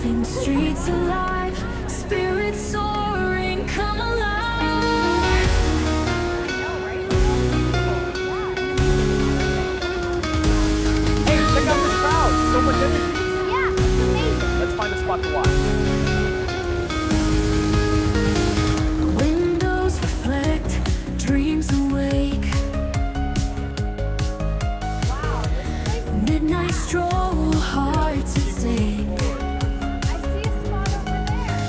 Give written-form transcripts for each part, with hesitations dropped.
keeping streets alive, spirits soaring, come alive. Hey, check out this crowd! So much energy! Yeah, amazing. Let's find a spot to watch. Windows reflect, dreams awake. Wow, this place is Midnight stroll, hearts at stake. I see a spot over there.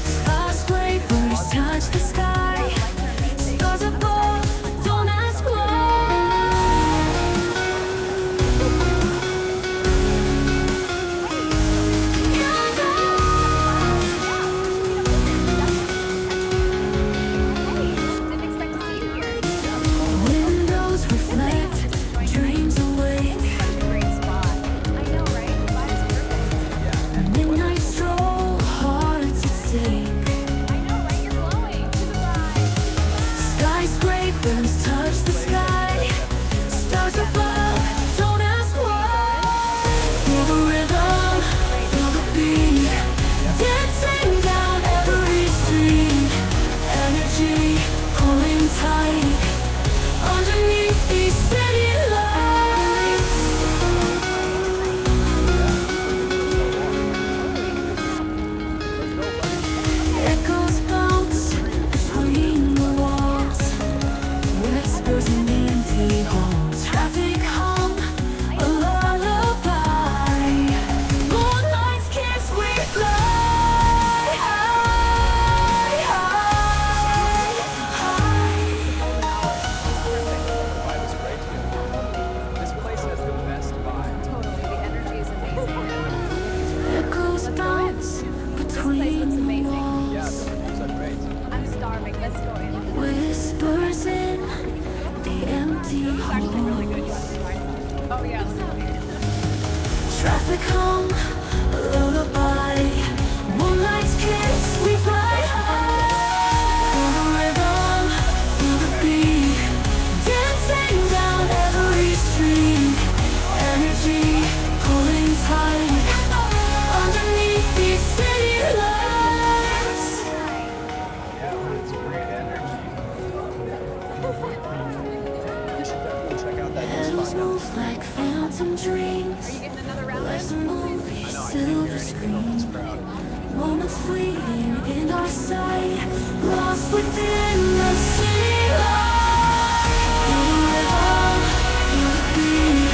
Skyscrapers touch the sky. Stars above, don't ask Hey, didn't expect to see you here. Windows reflect, dreams awake. Great spot. I know, right? The vibe's perfect. Midnight stroll, hearts at stake. I know, right? You're glowing. To the right. Skyscrapers touch the sky. Stars above, don't ask why. Feel the rhythm, feel the beat. Dancing down every street. Energy pulling tight. Underneath these city lights. Echoes bounce between the walls. Whispers in empty halls. Traffic hum, a lullaby. Moonlight's kiss, we fly high, high, high. The vibe is great here. This place has the best vibe. Totally. The energy is amazing. Echoes bounce between the Yeah, walls. the views are great. I'm starving. Let's go in. Whispers in the empty Actually really good. You halls. want to try some? Oh, yeah. Let's go in. Traffic hum, a lullaby. Moonlight's kiss, we fly high. Feel the rhythm, feel the beat. Dancing down every street. Energy pulling tight. Underneath these city lights. Yeah, it's great energy. You should definitely check out that new Petals spot. move like phantom dreams. Are you getting another round Life's a in? movie, I know, I can't silver hear anything over this screen. crowd. Moments fleeting in our sight, lost within the city light. Feel the rhythm, feel the beat,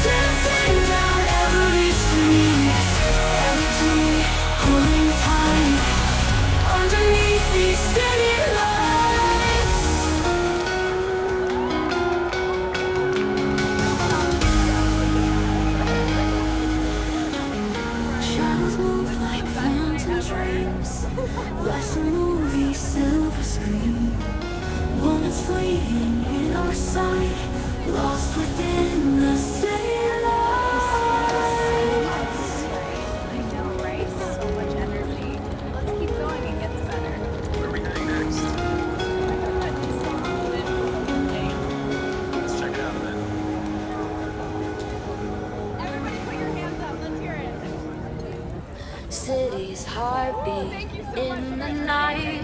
dancing down every street. Energy pulling tight underneath these city lights. Shadows move like phantom dreams. Life's a movie, silver screen. Moments fleeting in our sight, lost within the city lights. I know, right? So much energy. Let's keep going. It gets better. Where are we heading next? Let's check it out then. Everybody put your hands up. Let's hear it. City's heartbeat in the night,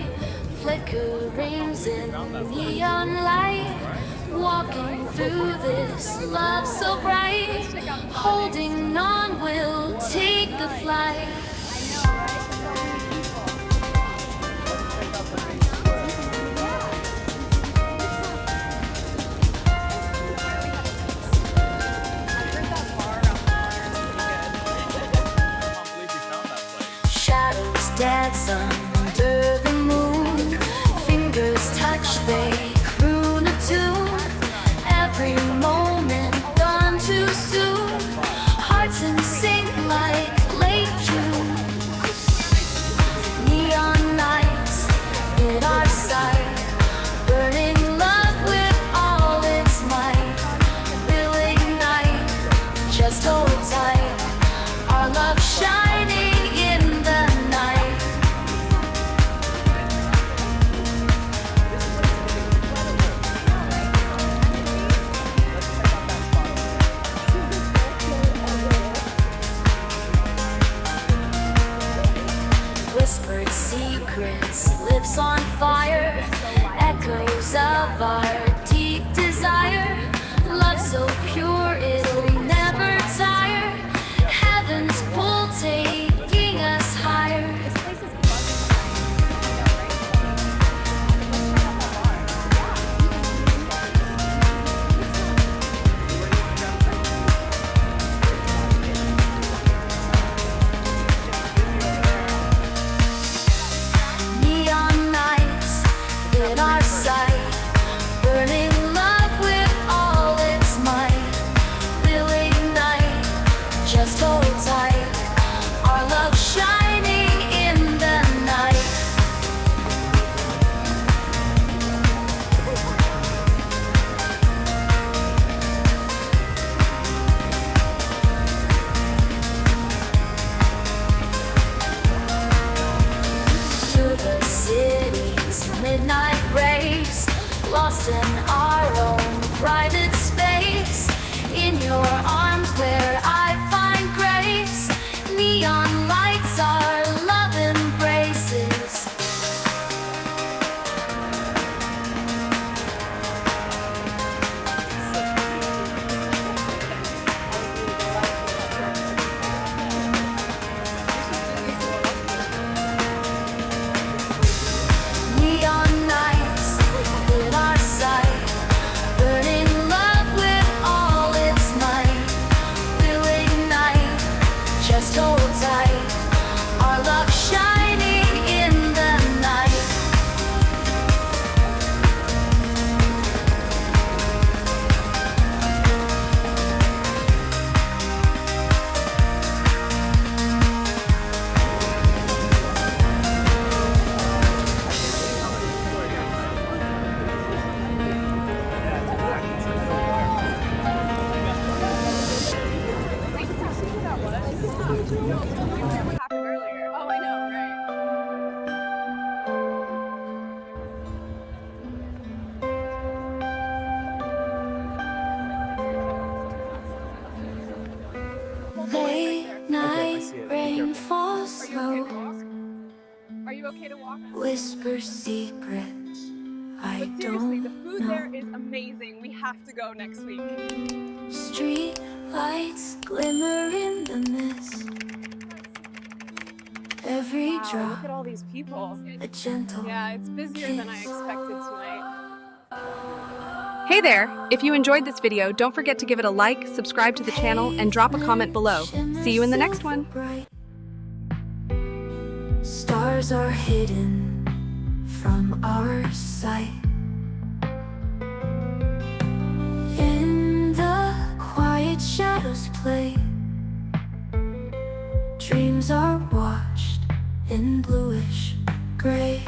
flickerings in neon light. Walking through this love so bright, holding on, we'll take the flight. I know, right? I heard that bar around the corner is pretty good. I can't believe we found that place. Shadows dance under the moon. Fingers touch, they croon a tune. Every moment gone too soon. Hearts in sync like late June. secrets, lips on fire, echoes of our deep desire. Love so pure it'll never tire. Heaven's pull taking us higher. This place is Neon nights in our sight, burning love with all its might. We'll ignite, just hold tight. Our love shining in the night. Through the city's midnight race, lost in our own private space. In your arms where I find grace. Neon lights our love embraces. Neon nights in our sight, burning love with all its might. We'll ignite, just hold tight. Our love shining in the night. what happened earlier. Oh, I know, right? Late night rain falls slow, Are you okay to walk? whisper secrets I But seriously, the don't food know. there is amazing. We have to go next week. Street lights glimmer in the mist. Every Wow, drop look at all these people. a gentle Yeah, it's busier than I expected tonight. Hey there! If you enjoyed this video, don't forget to give it a like, subscribe to the channel, and drop a comment below. See you in the next one! bright. Stars are hidden from our sight. In the quiet shadows play. Dreams are washed in bluish gray.